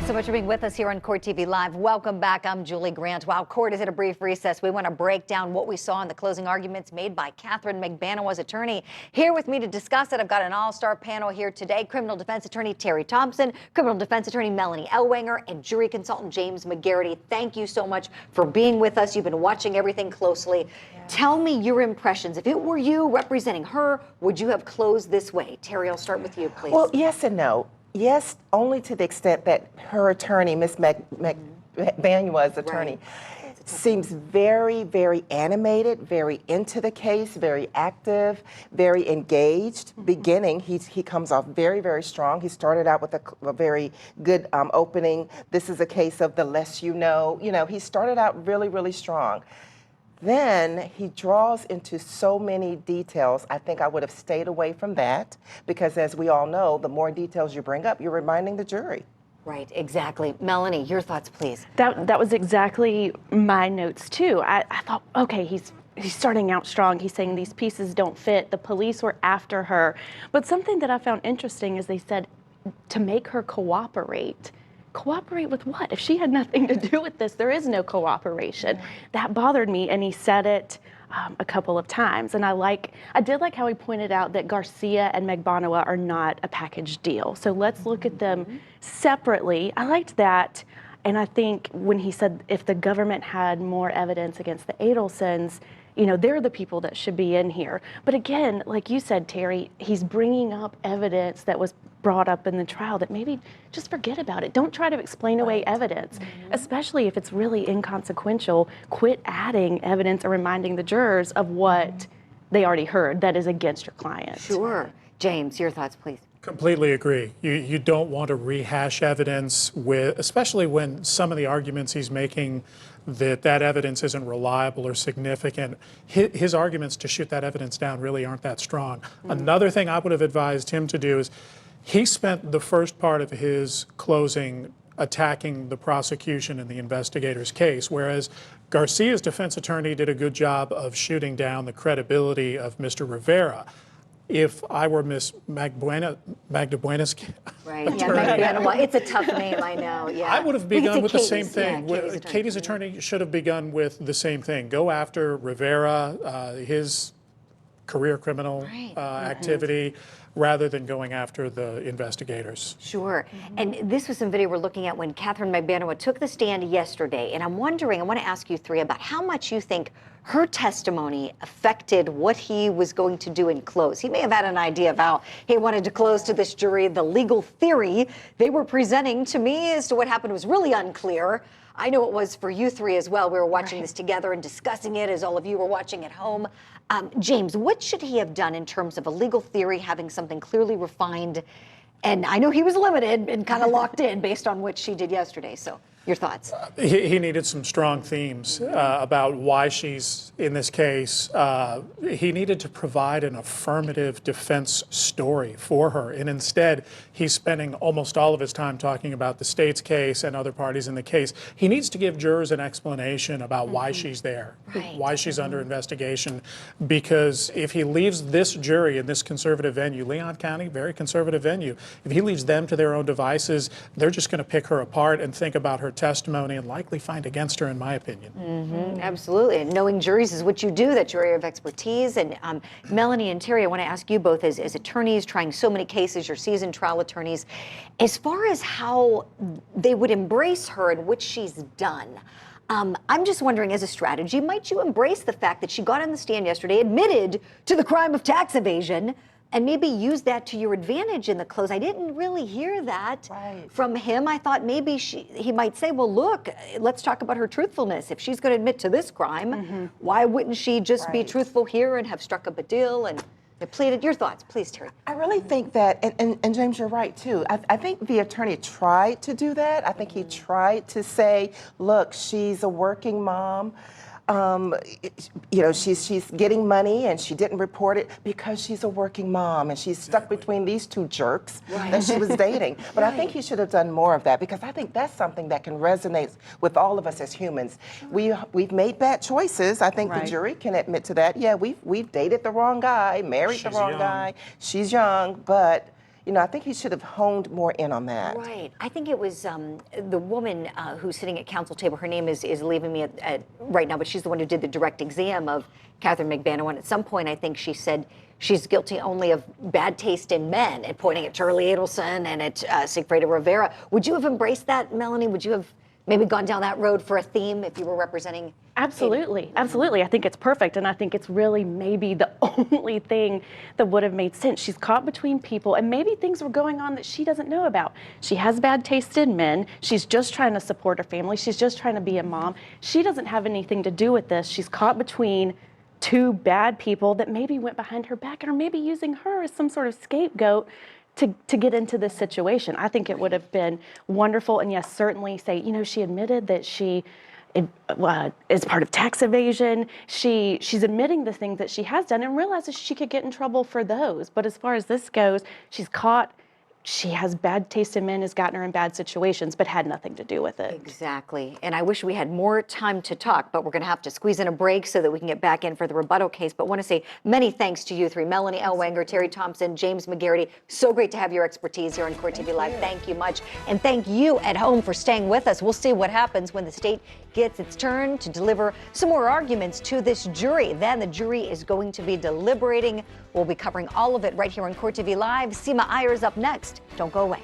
so much for being with us here on Court TV Live. Welcome back. I'm Julie Grant. While court is at a brief recess, we want to break down what we saw in the closing arguments made by Catherine Magbanua's attorney. Here with me to discuss it, I've got an all-star panel here today. Criminal defense attorney Terry Thompson, criminal defense attorney Melanie Ellwanger, and jury consultant James McGarity. Thank you so much for being with us. You've been watching everything closely. Yeah. Tell me your impressions. If it were you representing her, would you have closed this way? Terry, I'll start with you, please. Well, yes and no. Yes, only to the extent that her attorney, Ms. Magbanua's attorney, seems very, very animated, very into the case, very active, very engaged. Beginning, he comes off very, very strong. He started out with a very good opening. This is a case of the less you know. You know, he started out really, really strong. Then he draws into so many details. I think I would have stayed away from that because, as we all know, the more details you bring up, you're reminding the jury. Right, exactly. Melanie, your thoughts, please. That was exactly my notes, too. I thought, okay, he's starting out strong. He's saying these pieces don't fit. The police were after her. But something that I found interesting is they said to make her cooperate. Cooperate with what? If she had nothing to do with this, there is no cooperation. That bothered me, and he said it a couple of times. And I did like how he pointed out that Garcia and Magbanua are not a package deal. So let's look at them separately. I liked that. And I think when he said if the government had more evidence against the Adelsons, you know, they're the people that should be in here. But again, like you said, Terry, he's bringing up evidence that was brought up in the trial that maybe just forget about it. Don't try to explain away evidence, especially if it's really inconsequential. Quit adding evidence or reminding the jurors of what they already heard that is against your client. Sure. James, your thoughts, please. Completely agree. You don't want to rehash evidence especially when some of the arguments he's making that evidence isn't reliable or significant. His arguments to shoot that evidence down really aren't that strong. Another thing I would have advised him to do is he spent the first part of his closing attacking the prosecution and the investigator's case, whereas Garcia's defense attorney did a good job of shooting down the credibility of Mr. Rivera. If I were Miss Magbanua's right, yeah, Magbanua. It's a tough name, I know. Yeah, I would have begun with the same thing. Yeah, Katie's attorney should have begun with the same thing. Go after Rivera, his career criminal activity, rather than going after the investigators. Sure. And this was some video we're looking at when Catherine Magbanua took the stand yesterday. And I'm wondering, I want to ask you three about how much you think her testimony affected what he was going to do in close. He may have had an idea of how he wanted to close to this jury. The legal theory they were presenting to me as to what happened was really unclear. I know it was for you three as well. We were watching this together and discussing it as all of you were watching at home. James, what should he have done in terms of a legal theory, having something clearly refined? And I know he was limited and kind of locked in based on what she did yesterday. So your thoughts? He needed some strong themes about why she's in this case. He needed to provide an affirmative defense story for her. And instead, he's spending almost all of his time talking about the state's case and other parties in the case. He needs to give jurors an explanation about why she's there, why she's under investigation. Because if he leaves this jury in this conservative venue, Leon County, very conservative venue, if he leaves them to their own devices, they're just going to pick her apart and think about her testimony and likely find against her, in my opinion. Absolutely. And knowing juries is what you do. That's your area of expertise. And Melanie and Terry, I want to ask you both as attorneys trying so many cases, you're seasoned trial attorneys, as far as how they would embrace her and what she's done. I'm just wondering, as a strategy, might you embrace the fact that she got on the stand yesterday, admitted to the crime of tax evasion, and maybe use that to your advantage in the close? I didn't really hear that from him. I thought maybe he might say, well, look, let's talk about her truthfulness. If she's going to admit to this crime, why wouldn't she just be truthful here and have struck up a deal and pleaded? Your thoughts, please, Terry. I really think that, and James, you're right, too. I think the attorney tried to do that. I think he tried to say, look, she's a working mom. You know, she's getting money and she didn't report it because she's a working mom and she's stuck between these two jerks that she was dating. But I think he should have done more of that because I think that's something that can resonate with all of us as humans. We've made bad choices. I think the jury can admit to that. Yeah, we've dated the wrong guy, married the wrong guy. She's young, but I think he should have honed more in on that. Right. I think it was the woman who's sitting at council table. Her name is leaving me right now, but she's the one who did the direct exam of Catherine Magbanua. And at some point, I think she said she's guilty only of bad taste in men, and pointing at Charlie Adelson and at Sigfredo Rivera. Would you have embraced that, Melanie? Would you have maybe gone down that road for a theme if you were representing? Absolutely, absolutely. I think it's perfect, and I think it's really maybe the only thing that would have made sense. She's caught between people, and maybe things were going on that she doesn't know about. She has bad taste in men. She's just trying to support her family. She's just trying to be a mom. She doesn't have anything to do with this. She's caught between two bad people that maybe went behind her back and are maybe using her as some sort of scapegoat to get into this situation. I think it would have been wonderful, and yes, certainly say, she admitted that she is part of tax evasion. She's admitting the things that she has done and realizes she could get in trouble for those. But as far as this goes, she's caught. She has bad taste in men, has gotten her in bad situations, but had nothing to do with it. Exactly. And I wish we had more time to talk, but we're going to have to squeeze in a break so that we can get back in for the rebuttal case. But want to say many thanks to you three, Melanie Ellwanger, Terry Thompson, James McGarity. So great to have your expertise here on Court TV Live. Thank you much. And thank you at home for staying with us. We'll see what happens when the state gets its turn to deliver some more arguments to this jury. Then the jury is going to be deliberating. We'll be covering all of it right here on Court TV Live. Seema Iyer's up next. Don't go away.